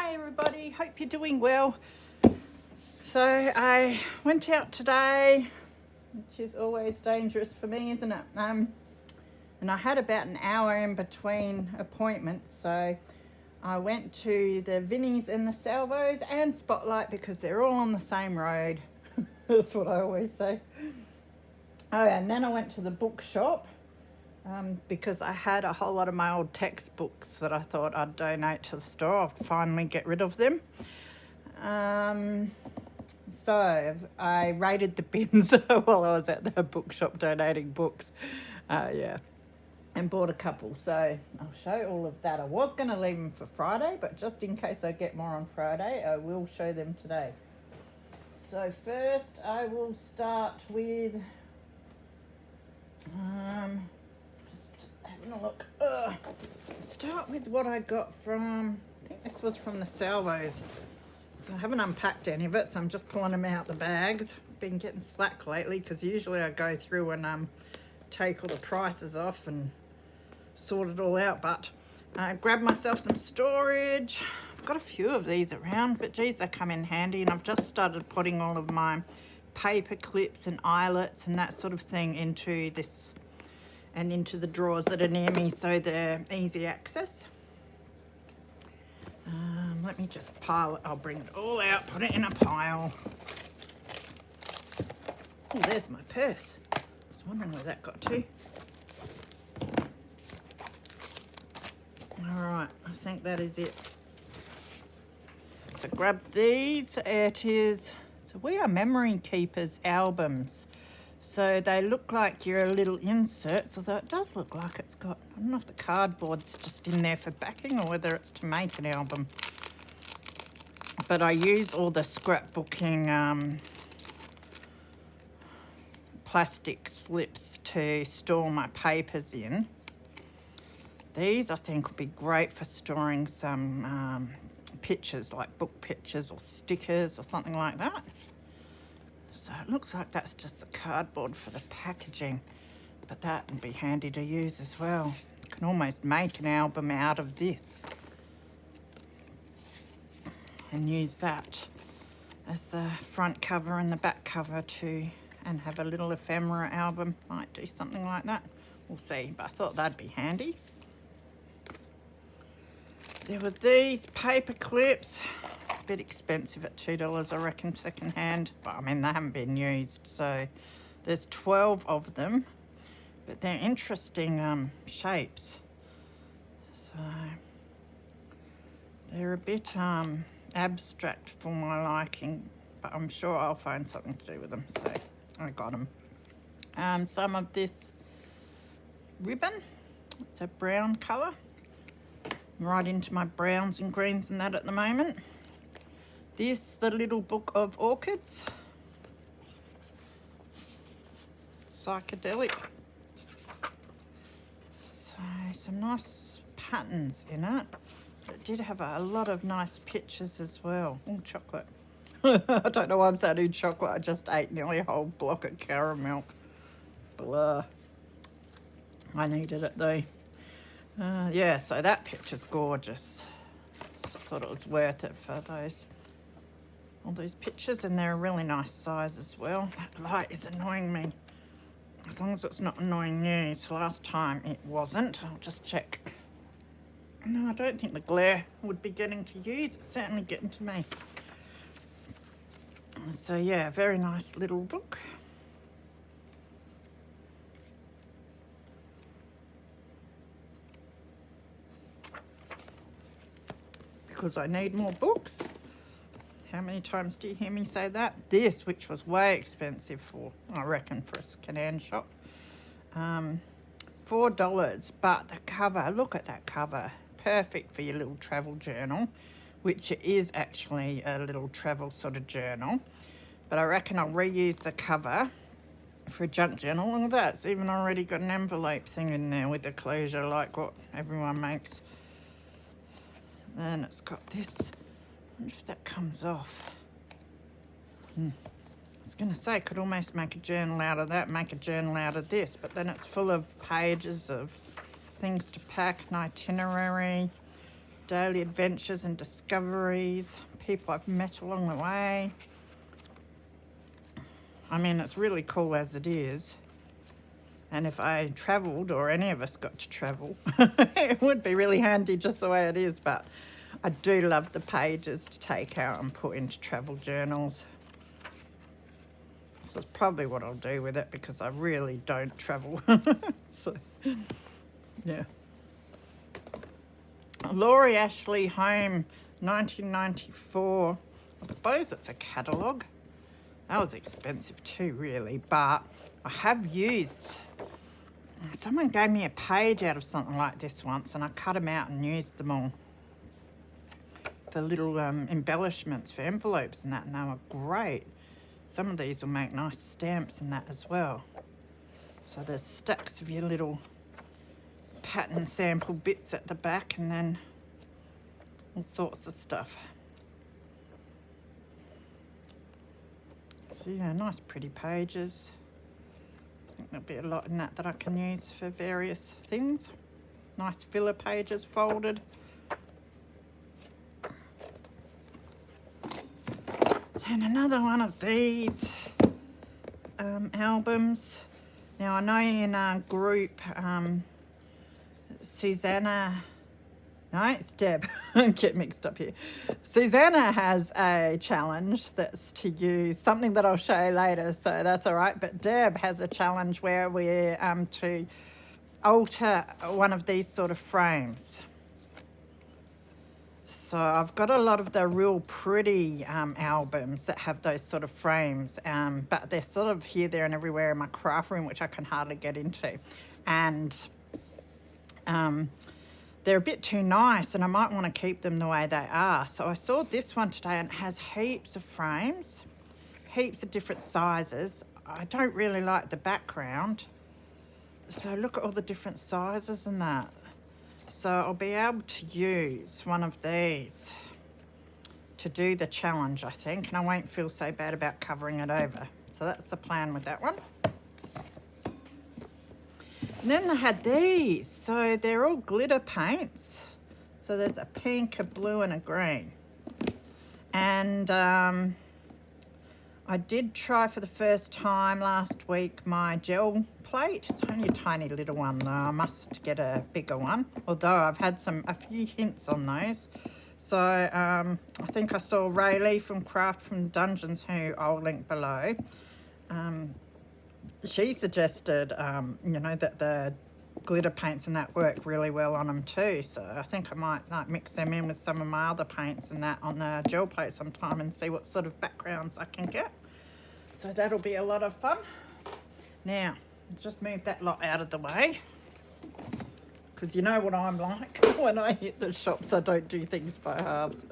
Hi everybody, hope you're doing well. So I went out today, which is always dangerous for me, isn't it? And I had about an hour in between appointments, so I went to the Vinnies and the Salvos and Spotlight because they're all on the same road. That's what I always say. Oh, and then I went to the bookshop because I had a whole lot of my old textbooks that I thought I'd donate to the store. I'll finally get rid of them. So I raided the bins while I was at the bookshop donating books. And bought a couple. So I'll show all of that. I was going to leave them for Friday, but just in case I get more on Friday, I will show them today. So first I will start with just having a look. Start with what I got from, I think this was from the Salvos. So I haven't unpacked any of it, so I'm just pulling them out the bags. Been getting slack lately because usually I go through and take all the prices off and sort it all out, but I grabbed myself some storage. I've got a few of these around, but geez, they come in handy, and I've just started putting all of my paper clips and eyelets and that sort of thing into this and into the drawers that are near me, so they're easy access. Let me just pile it. I'll bring it all out, put it in a pile. Oh, there's my purse. I was wondering where that got to. Alright, I think that is it. So grab these. It is, so we are Memory Keepers albums. So they look like your little inserts, although it does look like it's got, I don't know if the cardboard's just in there for backing or whether it's to make an album. But I use all the scrapbooking plastic slips to store my papers in. These I think would be great for storing some pictures, like book pictures or stickers or something like that. So it looks like that's just the cardboard for the packaging, but that would be handy to use as well. You can almost make an album out of this and use that as the front cover and the back cover too, and have a little ephemera album. Might do something like that. We'll see, but I thought that'd be handy. There were these paper clips, a bit expensive at $2 I reckon second hand, but I mean they haven't been used, so there's 12 of them, but they're interesting shapes. So they're a bit abstract for my liking, but I'm sure I'll find something to do with them, so I got them. Some of this ribbon, it's a brown colour. I'm right into my browns and greens and that at the moment. This, the little book of orchids. Psychedelic. So some nice patterns in it. But it did have a lot of nice pictures as well. Oh, chocolate. I don't know why I'm saying chocolate. I just ate nearly a whole block of caramel. Blah. I needed it though. Yeah, so that picture's gorgeous. So I thought it was worth it for all those pictures, and they're a really nice size as well. That light is annoying me. As long as it's not annoying you. So last time it wasn't. I'll just check. No, I don't think the glare would be getting to you. It's certainly getting to me. So yeah, very nice little book. Because I need more books. How many times do you hear me say that? This, which was way expensive for, I reckon, for a second-hand shop. $4, but the cover, look at that cover. Perfect for your little travel journal, which it is actually a little travel sort of journal. But I reckon I'll reuse the cover for a junk journal. Look at that, it's even already got an envelope thing in there with the closure like what everyone makes. Then it's got this. I wonder if that comes off. I was going to say, I could almost make a journal out of that, make a journal out of this, but then it's full of pages of things to pack, an itinerary, daily adventures and discoveries, people I've met along the way. I mean, it's really cool as it is. And if I travelled, or any of us got to travel, it would be really handy just the way it is. But I do love the pages to take out and put into travel journals. So it's probably what I'll do with it, because I really don't travel. So, yeah. Laurie Ashley Home, 1994. I suppose it's a catalogue. That was expensive too, really, but I have used... Someone gave me a page out of something like this once, and I cut them out and used them all for little embellishments for envelopes and that, and they were great. Some of these will make nice stamps and that as well. So there's stacks of your little pattern sample bits at the back, and then all sorts of stuff. So yeah, nice pretty pages. I think there'll be a lot in that I can use for various things. Nice filler pages folded. And another one of these albums. Now I know in our group, Susanna, no, it's Deb. I get mixed up here. Susanna has a challenge that's to use something that I'll show you later, so that's all right. But Deb has a challenge where we're to alter one of these sort of frames. So I've got a lot of the real pretty albums that have those sort of frames, but they're sort of here, there and everywhere in my craft room, which I can hardly get into. And they're a bit too nice, and I might want to keep them the way they are. So I saw this one today, and it has heaps of frames, heaps of different sizes. I don't really like the background. So look at all the different sizes and that. So I'll be able to use one of these to do the challenge, I think, and I won't feel so bad about covering it over. So that's the plan with that one. And then I had these, so they're all glitter paints. So there's a pink, a blue and a green. And I did try for the first time last week my gel plate. It's only a tiny little one though. I must get a bigger one, although I've had a few hints on those. So I think I saw Rayleigh from Craft from Dungeons, who I'll link below. She suggested, you know, that the glitter paints and that work really well on them too. So I think I might like mix them in with some of my other paints and that on the gel plate sometime and see what sort of backgrounds I can get. So that'll be a lot of fun. Now, just move that lot out of the way, because you know what I'm like. When I hit the shops, I don't do things by halves.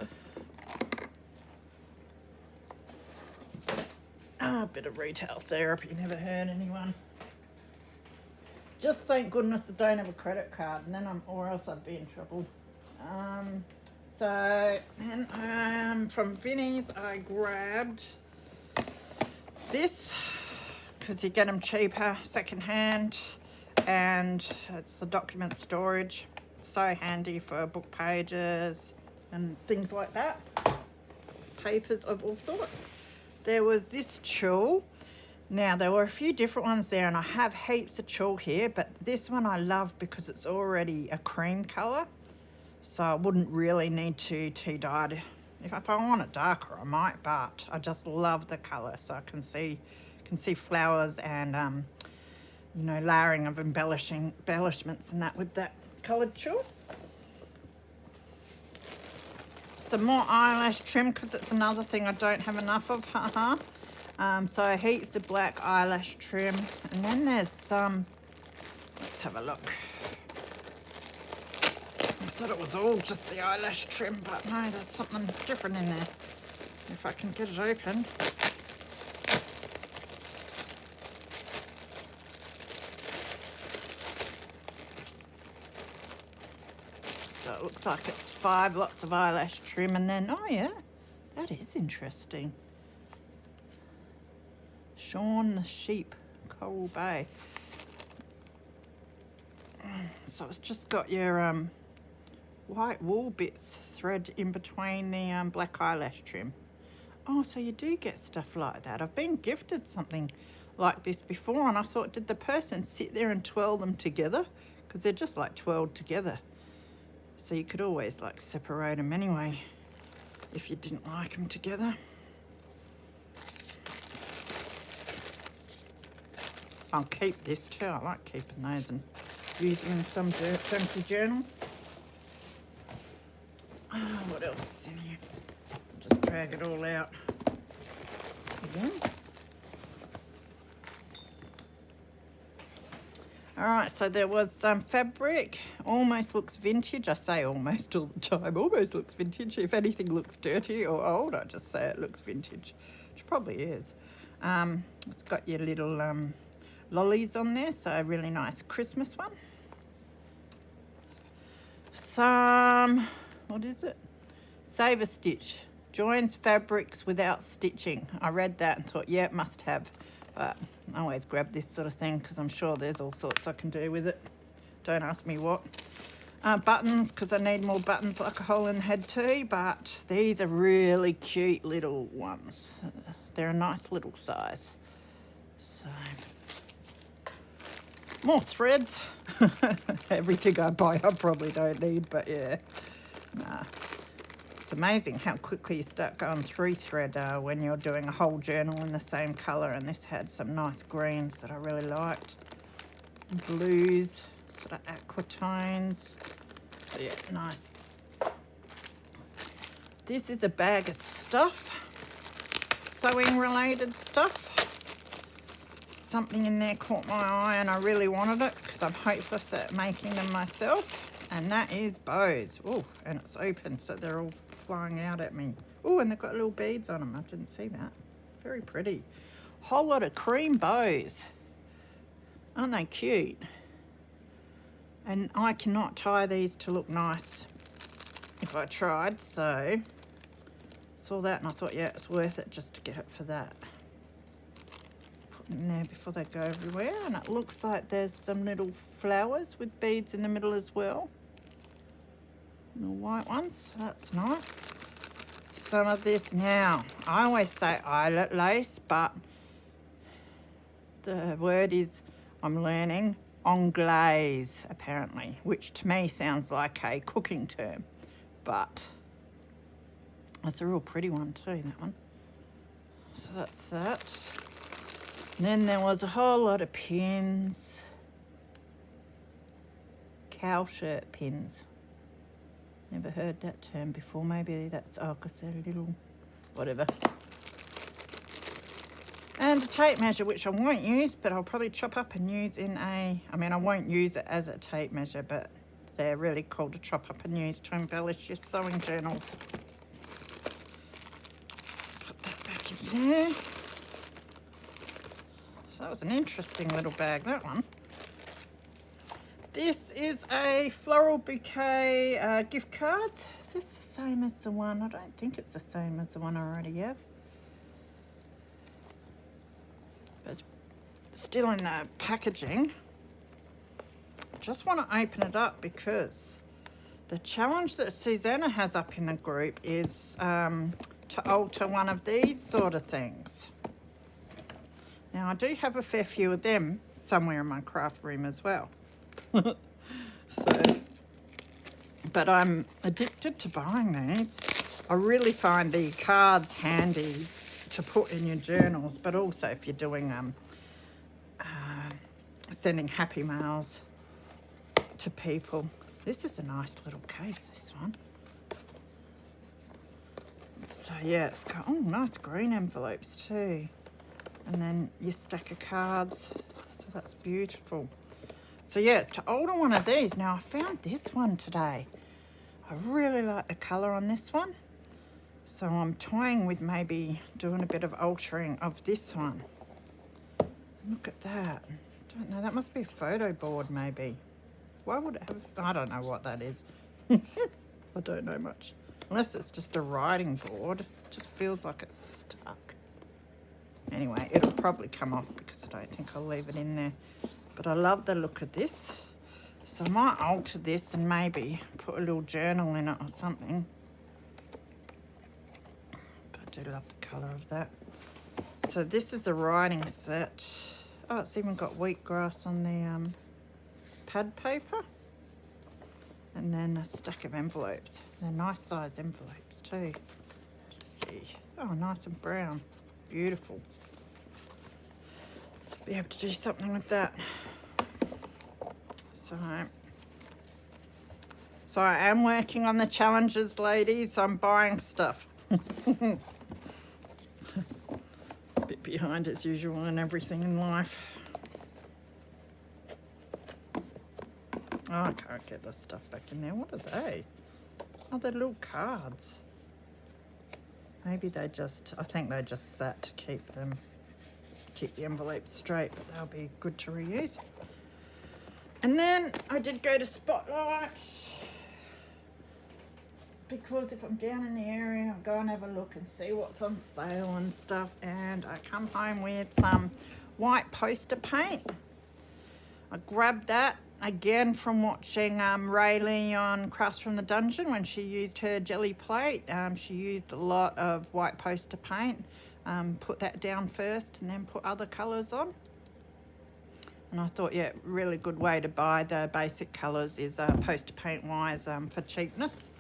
A bit of retail therapy never hurt anyone. Just thank goodness I don't have a credit card, and then or else I'd be in trouble. From Vinnie's I grabbed this, because you get them cheaper secondhand, and it's the document storage. It's so handy for book pages and things like that. Papers of all sorts. There was this tulle. Now, there were a few different ones there, and I have heaps of tulle here, but this one I love because it's already a cream colour, so I wouldn't really need to dye it. If I want it darker, I might, but I just love the colour, so I can see flowers and, you know, layering of embellishments and that with that coloured tulle. Some more eyelash trim, because it's another thing I don't have enough of, so heaps of black eyelash trim. And then there's some, let's have a look. I thought it was all just the eyelash trim, but no, there's something different in there. If I can get it open. So it looks like it's 5 lots of eyelash trim, and then, oh yeah, that is interesting. Shaun the Sheep, Coral Bay. So it's just got your white wool bits thread in between the black eyelash trim. Oh, so you do get stuff like that. I've been gifted something like this before, and I thought, did the person sit there and twirl them together? Because they're just like twirled together. So you could always like separate them anyway if you didn't like them together. I'll keep this too. I like keeping those and using them in some junky journal. What else is in here? I'll just drag it all out again. All right, so there was some fabric. Almost looks vintage. I say almost all the time. Almost looks vintage. If anything looks dirty or old, I just say it looks vintage, which probably is. It's got your little lollies on there, so a really nice Christmas one. Some, what is it? Save a stitch. Joins fabrics without stitching. I read that and thought, yeah, must have. But I always grab this sort of thing because I'm sure there's all sorts I can do with it. Don't ask me what. Buttons, because I need more buttons like a hole in the head too, but these are really cute little ones. They're a nice little size. So, more threads. Everything I buy I probably don't need, but yeah. Nah. It's amazing how quickly you start going through thread when you're doing a whole journal in the same colour, and this had some nice greens that I really liked. Blues, sort of aqua tones. So yeah, nice. This is a bag of stuff, sewing related stuff. Something in there caught my eye and I really wanted it because I'm hopeless at making them myself. And that is bows. Oh, and it's open, so they're all flying out at me. Oh, and they've got little beads on them. I didn't see that. Very pretty. Whole lot of cream bows. Aren't they cute? And I cannot tie these to look nice if I tried, so saw that and I thought, yeah, it's worth it just to get it for that. Put them in there before they go everywhere. And it looks like there's some little flowers with beads in the middle as well. Little white ones, so that's nice. Some of this now. I always say eyelet lace, but the word is, I'm learning, anglaise, apparently, which to me sounds like a cooking term, but that's a real pretty one too, that one. So that's that. And then there was a whole lot of pins. Cow shirt pins. Never heard that term before. Maybe that's, oh, because they're little, whatever. And a tape measure, which I won't use, but I'll probably chop up and use in a, I mean, I won't use it as a tape measure, but they're really cool to chop up and use to embellish your sewing journals. Put that back in there. So that was an interesting little bag, that one. This is a floral bouquet gift cards. Is this the same as the one? I don't think it's the same as the one I already have. But it's still in the packaging. Just want to open it up because the challenge that Susanna has up in the group is to alter one of these sort of things. Now I do have a fair few of them somewhere in my craft room as well. But I'm addicted to buying these. I really find the cards handy to put in your journals, but also if you're doing sending happy mails to people. This is a nice little case, this one. So yeah, it's got, oh, nice green envelopes too. And then your stack of cards. So that's beautiful. So yeah, it's to order one of these. Now I found this one today. I really like the colour on this one. So I'm toying with maybe doing a bit of altering of this one. Look at that. Don't know, that must be a photo board maybe. Why would it have, I don't know what that is. I don't know much. Unless it's just a writing board. It just feels like it's stuck. Anyway, it'll probably come off because I don't think I'll leave it in there. But I love the look of this. So I might alter this and maybe put a little journal in it or something. But I do love the colour of that. So this is a writing set. Oh, it's even got wheatgrass on the pad paper. And then a stack of envelopes. They're nice size envelopes too. Let's see. Oh, nice and brown. Beautiful. So be able to do something with that. So I am working on the challenges, ladies. I'm buying stuff. A bit behind as usual and everything in life. Oh, I can't get the stuff back in there. What are they? Oh, they're little cards. Maybe they just, I think they just sat to keep the envelopes straight, but they'll be good to reuse. And then I did go to Spotlight, because if I'm down in the area, I'll go and have a look and see what's on sale and stuff. And I come home with some white poster paint. I grabbed that again from watching Rayleigh on Crafts from the Dungeon when she used her jelly plate. She used a lot of white poster paint. Put that down first and then put other colours on. And I thought, yeah, really good way to buy the basic colours is poster paint wise for cheapness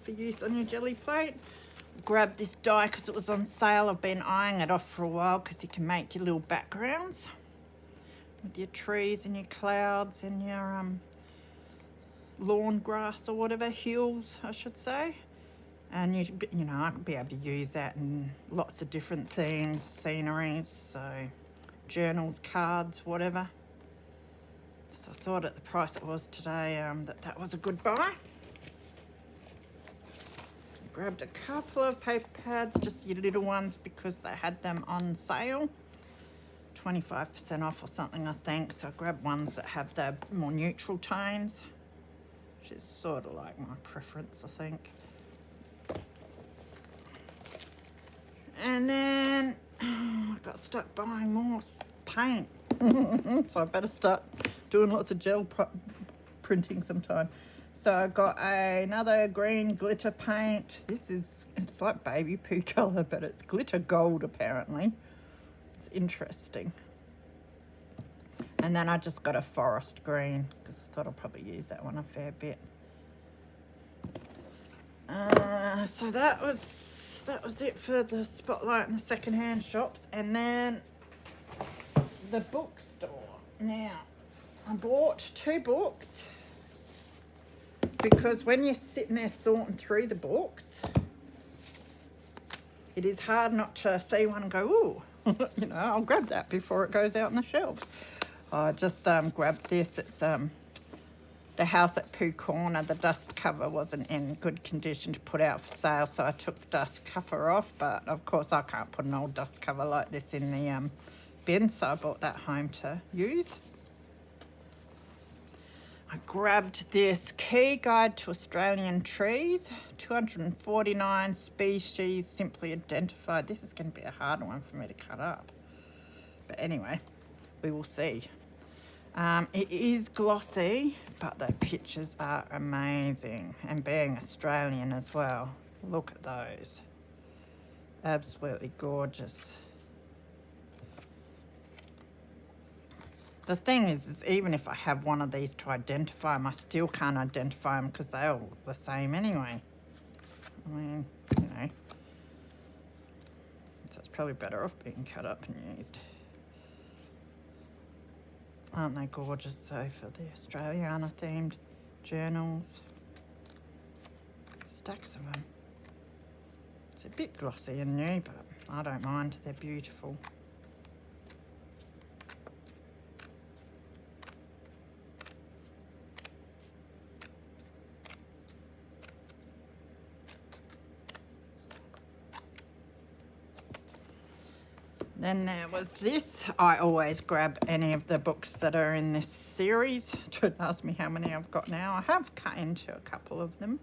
for use on your jelly plate. Grabbed this die because it was on sale. I've been eyeing it off for a while because you can make your little backgrounds with your trees and your clouds and your lawn grass or whatever, hills I should say. And you know, I could be able to use that in lots of different things, sceneries, so journals, cards, whatever. So I thought at the price it was today that was a good buy. Grabbed a couple of paper pads, just your little ones, because they had them on sale. 25% off or something, I think. So I grabbed ones that have the more neutral tones, which is sort of like my preference, I think. And then I got stuck buying more paint. So I better start doing lots of gel printing sometime. So I got another green glitter paint. It's like baby poo colour, but it's glitter gold apparently. It's interesting. And then I just got a forest green because I thought I'll probably use that one a fair bit. So that was it for the Spotlight and the secondhand shops. And then the bookstore. Now, I bought 2 books because when you're sitting there sorting through the books, it is hard not to see one and go, ooh, you know, I'll grab that before it goes out on the shelves. I just grabbed this. It's The House at Pooh Corner. The dust cover wasn't in good condition to put out for sale, so I took the dust cover off. But of course, I can't put an old dust cover like this in the bin, so I brought that home to use. I grabbed this Key Guide to Australian Trees, 249 species simply identified. This is going to be a hard one for me to cut up. But anyway, we will see. It is glossy, but the pictures are amazing. And being Australian as well, look at those. Absolutely gorgeous. The thing is even if I have one of these to identify them, I still can't identify them because they're all the same anyway. I mean, you know. So it's probably better off being cut up and used. Aren't they gorgeous though for the Australiana themed journals? Stacks of them. It's a bit glossy and new, but I don't mind. They're beautiful. Then there was this. I always grab any of the books that are in this series. Don't ask me how many I've got now. I have cut into a couple of them,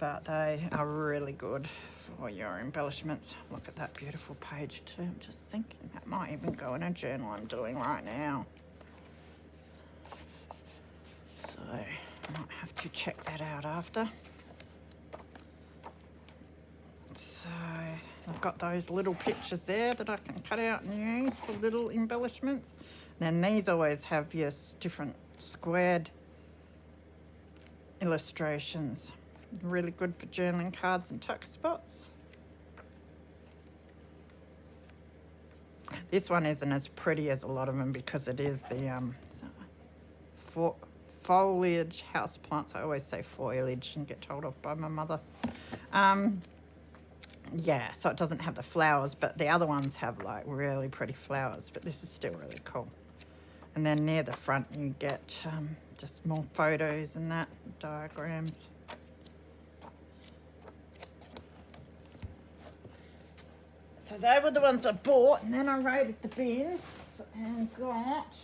but they are really good for your embellishments. Look at that beautiful page too. I'm just thinking that might even go in a journal I'm doing right now. So I might have to check that out after. So I've got those little pictures there that I can cut out and use for little embellishments. And then these always have your different squared illustrations. Really good for journaling cards and tuck spots. This one isn't as pretty as a lot of them because it is the foliage houseplants. I always say foliage and get told off by my mother. Yeah, so it doesn't have the flowers, but the other ones have like really pretty flowers, but this is still really cool. And then near the front you get just more photos and that, diagrams. So they were the ones I bought, and then I raided the bins and got,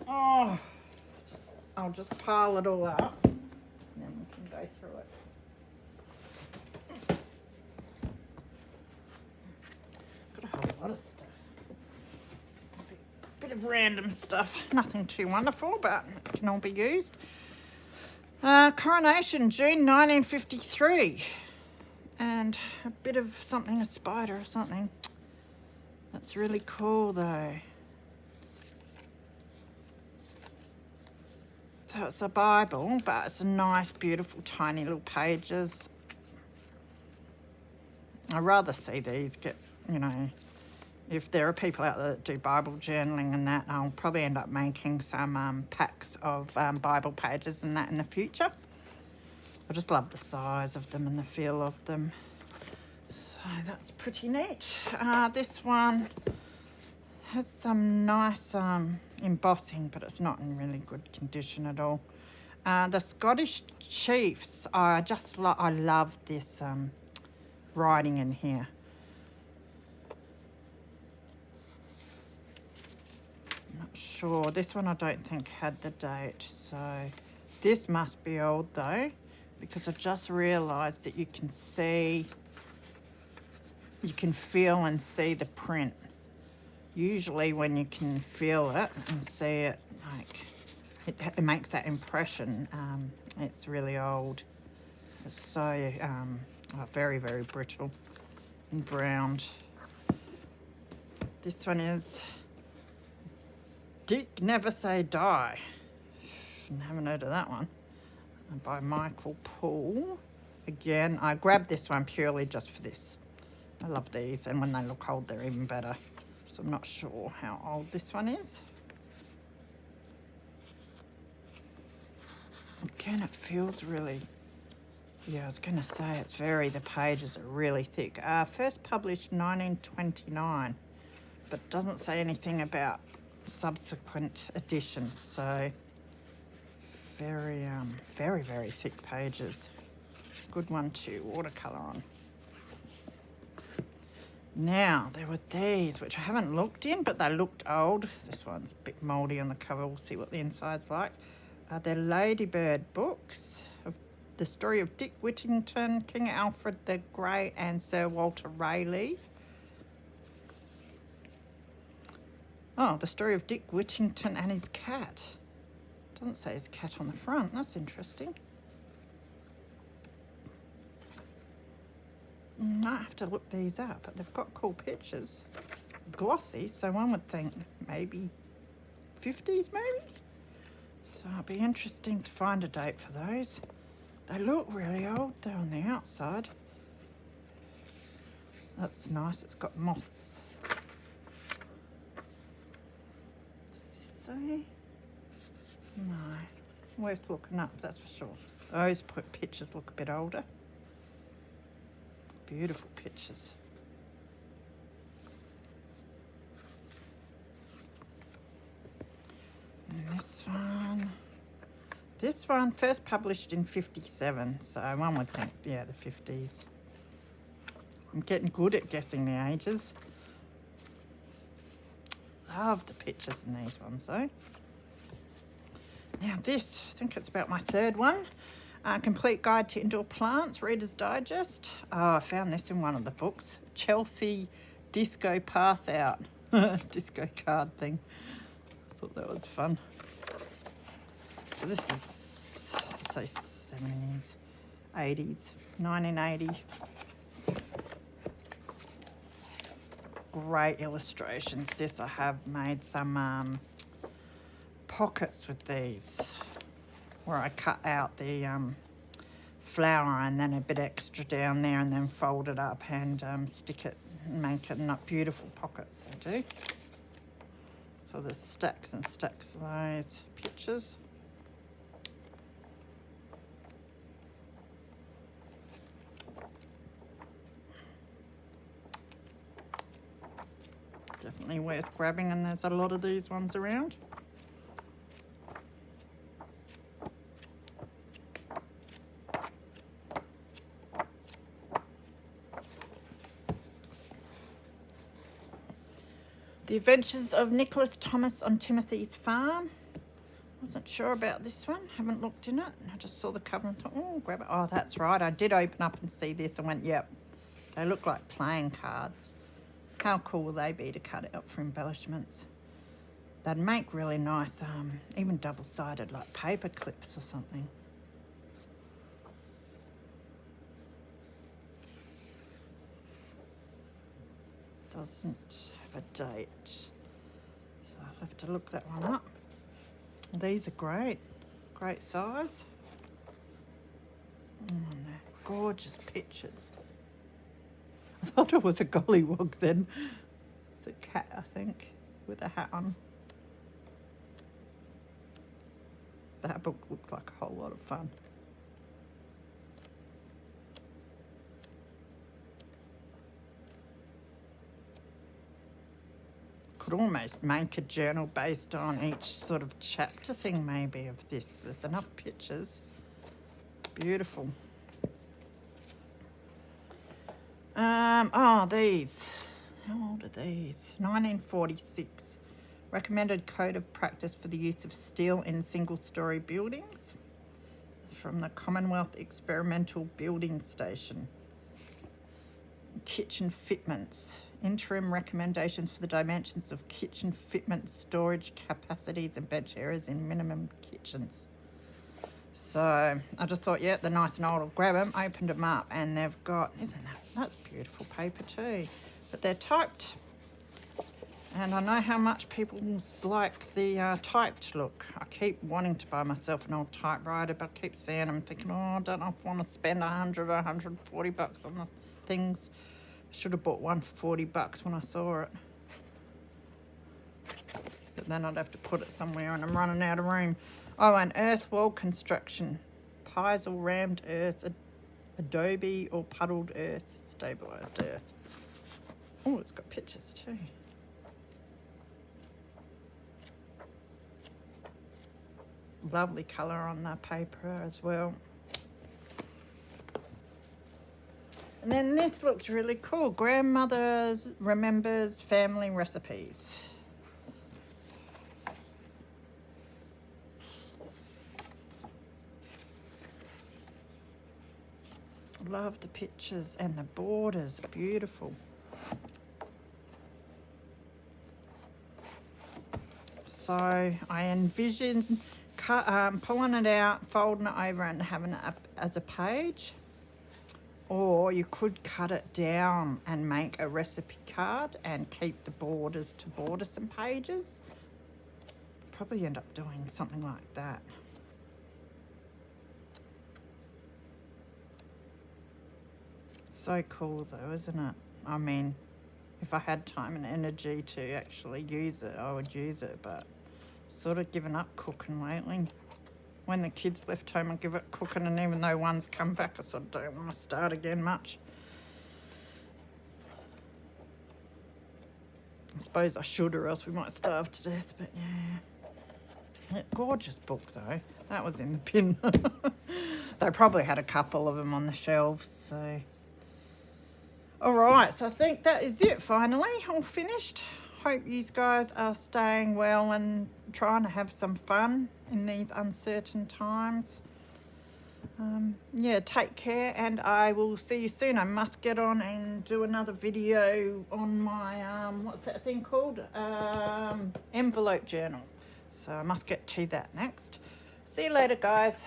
I'll just pile it all up and then we can go through it. Got a whole lot of stuff. A bit of random stuff, nothing too wonderful, but it can all be used. Coronation, June 1953. And a bit of something, a spider or something. That's really cool though. So it's a Bible, but it's a nice, beautiful, tiny little pages. I'd rather see these get, you know, if there are people out there that do Bible journaling and that, I'll probably end up making some packs of Bible pages and that in the future. I just love the size of them and the feel of them. So that's pretty neat. This one has some nice embossing, but it's not in really good condition at all. The Scottish Chiefs, I love this writing in here. I'm not sure. This one I don't think had the date, so this must be old though, because I just realised that you can feel and see the print. Usually when you can feel it and see it, like it makes that impression. It's really old. It's so very, very brittle and browned. This one is Dick Never Say Die. I haven't heard of that one. By Michael Poole. Again, I grabbed this one purely just for this. I love these, and when they look old, they're even better. So I'm not sure how old this one is. Again, it feels really, yeah, I was going to say the pages are really thick. First published 1929, but doesn't say anything about subsequent editions, so very, very, very thick pages. Good one to watercolour on. Now, there were these, which I haven't looked in, but they looked old. This one's a bit mouldy on the cover. We'll see what the inside's like. They're Ladybird books of the story of Dick Whittington, King Alfred the Great, and Sir Walter Raleigh. Oh, the story of Dick Whittington and his cat. Doesn't say his cat on the front. That's interesting. I have to look these up, but they've got cool pictures. Glossy, so one would think maybe 50s maybe? So it'll be interesting to find a date for those. They look really old though on the outside. That's nice, it's got moths. Does this say? No, worth looking up, that's for sure. Those pictures look a bit older. Beautiful pictures. And this one first published in 57, so one would think, yeah, the 50s. I'm getting good at guessing the ages. Love the pictures in these ones though. Now this, I think it's about my third one. Complete Guide to Indoor Plants, Reader's Digest. Oh, I found this in one of the books. Chelsea Disco Pass Out. Disco card thing. I thought that was fun. So this is, I'd say 70s, 80s, 1980. Great illustrations. This, I have made some pockets with these where I cut out the flower and then a bit extra down there and then fold it up and stick it and make it not beautiful pockets. I do. So there's stacks and stacks of those pictures. Definitely worth grabbing, and there's a lot of these ones around. The Adventures of Nicholas Thomas on Timothy's Farm. Wasn't sure about this one, haven't looked in it. I just saw the cover and thought, oh, grab it. Oh, that's right, I did open up and see this and went, yep, they look like playing cards. How cool will they be to cut out for embellishments? They'd make really nice, even double-sided, like paper clips or something. Doesn't have a date, so I'll have to look that one up. These are great size. Oh, they're gorgeous pictures. I thought it was a gollywog then. It's a cat, I think, with a hat on. That book looks like a whole lot of fun. Could almost make a journal based on each sort of chapter thing maybe of this. There's enough pictures. Beautiful. These. How old are these? 1946. Recommended Code of Practice for the Use of Steel in Single-Story Buildings. From the Commonwealth Experimental Building Station. Kitchen fitments. Interim recommendations for the dimensions of kitchen fitments, storage capacities and bench areas in minimum kitchens. So I just thought, yeah, they're nice and old. I'll grab them, opened them up, and they've got, that's beautiful paper too. But they're typed. And I know how much people like the typed look. I keep wanting to buy myself an old typewriter, but I keep seeing them thinking, oh, I don't know if I want to spend $100 or $140 on the things. I should have bought one for $40 when I saw it. But then I'd have to put it somewhere and I'm running out of room. Oh, and earth wall construction. Piles or rammed earth, adobe or puddled earth, stabilised earth. Oh, it's got pictures too. Lovely colour on the paper as well. And then this looks really cool. Grandmother Remembers Family Recipes. Love the pictures and the borders are beautiful. So I envision pulling it out, folding it over and having it up as a page. Or you could cut it down and make a recipe card and keep the borders to border some pages. Probably end up doing something like that. So cool though, isn't it? I mean, if I had time and energy to actually use it, I would use it, but sort of given up cooking lately. When the kids left home, I give up cooking, and even though one's come back, I sort of don't want to start again much. I suppose I should, or else we might starve to death, but yeah. Gorgeous book though. That was in the bin. They probably had a couple of them on the shelves, so. All right, so I think that is it finally, all finished. Hope you guys are staying well and trying to have some fun in these uncertain times. Yeah, take care, and I will see you soon. I must get on and do another video on my, what's that thing called? Envelope journal. So I must get to that next. See you later, guys.